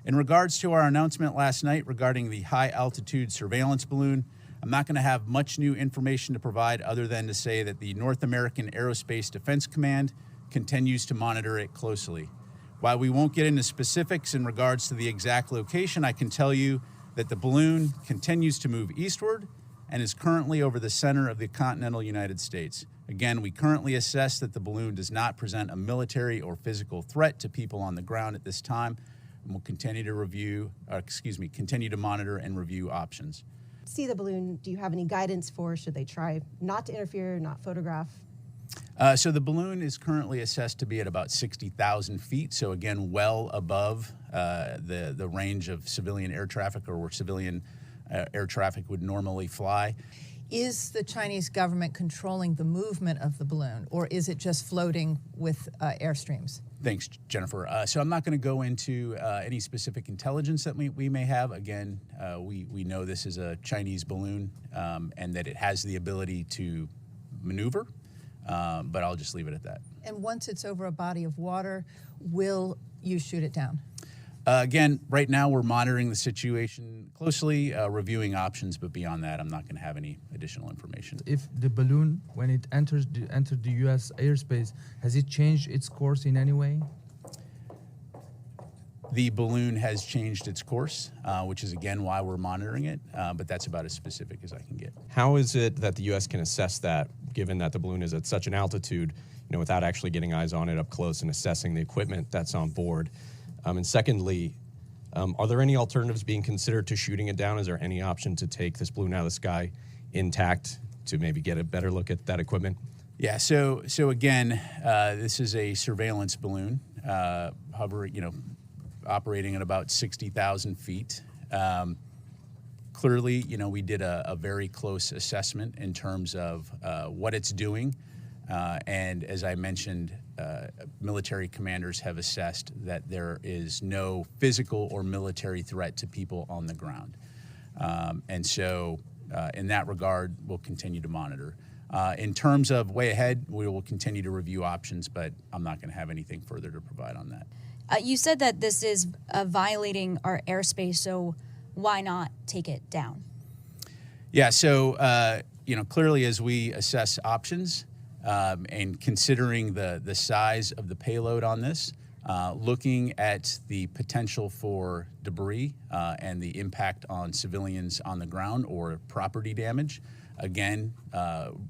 In regards to our announcement last night regarding the high-altitude surveillance balloon, I'm not going to have much new information to provide other than to say that the North American Aerospace Defense Command continues to monitor it closely. While we won't get into specifics in regards to the exact location, I can tell you that the balloon continues to move eastward and is currently over the center of the continental United States. Again, we currently assess that the balloon does not present a military or physical threat to people on the ground at this time, and we'll continue to monitor and review options. See the balloon, do you have any guidance for, should they try not to interfere, not photograph? So the balloon is currently assessed to be at about 60,000 feet. So again, well above the range of civilian air traffic or where civilian air traffic would normally fly. Is the Chinese government controlling the movement of the balloon, or is it just floating with airstreams? Thanks, Jennifer. So I'm not going to go into any specific intelligence that we may have. Again, we know this is a Chinese balloon and that it has the ability to maneuver, but I'll just leave it at that. And once it's over a body of water, will you shoot it down? Again, right now we're monitoring the situation closely, reviewing options, but beyond that, I'm not going to have any additional information. If the balloon, when it entered the U.S. airspace, has it changed its course in any way? The balloon has changed its course, which is, again, why we're monitoring it, but that's about as specific as I can get. How is it that the U.S. can assess that, given that the balloon is at such an altitude, without actually getting eyes on it up close and assessing the equipment that's on board? And secondly, are there any alternatives being considered to shooting it down? Is there any option to take this balloon out of the sky intact to maybe get a better look at that equipment? Yeah, so again, this is a surveillance balloon, operating at about 60,000 feet. Clearly, we did a very close assessment in terms of what it's doing. And as I mentioned, military commanders have assessed that there is no physical or military threat to people on the ground. And so in that regard, we'll continue to monitor. In terms of way ahead, we will continue to review options, but I'm not going to have anything further to provide on that. You said that this is violating our airspace, so why not take it down? Yeah, so, clearly as we assess options, and considering the size of the payload on this, looking at the potential for debris and the impact on civilians on the ground or property damage, again,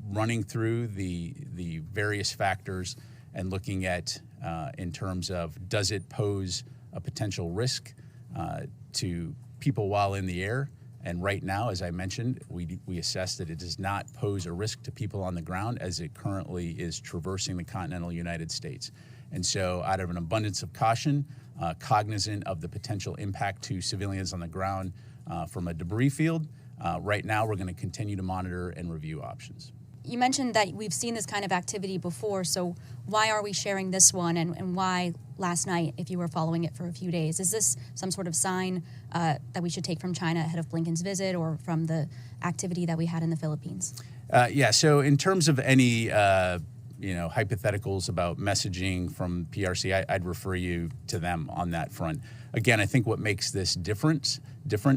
running through the various factors and looking at in terms of does it pose a potential risk to people while in the air. And right now, as I mentioned, we assess that it does not pose a risk to people on the ground as it currently is traversing the continental United States. And so out of an abundance of caution, cognizant of the potential impact to civilians on the ground from a debris field, right now we're going to continue to monitor and review options. You mentioned that we've seen this kind of activity before, so why are we sharing this one, and why last night if you were following it for a few days? Is this some sort of sign that we should take from China ahead of Blinken's visit or from the activity that we had in the Philippines? So in terms of any hypotheticals about messaging from PRC, I'd refer you to them on that front. Again, I think what makes this different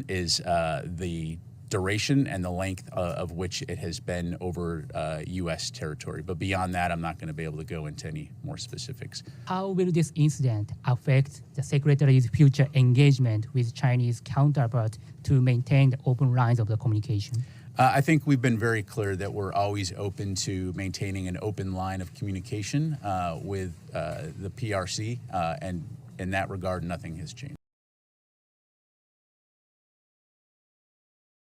is the duration and the length of which it has been over U.S. territory. But beyond that, I'm not going to be able to go into any more specifics. How will this incident affect the Secretary's future engagement with Chinese counterparts to maintain the open lines of the communication? I think we've been very clear that we're always open to maintaining an open line of communication with the PRC, and in that regard, nothing has changed.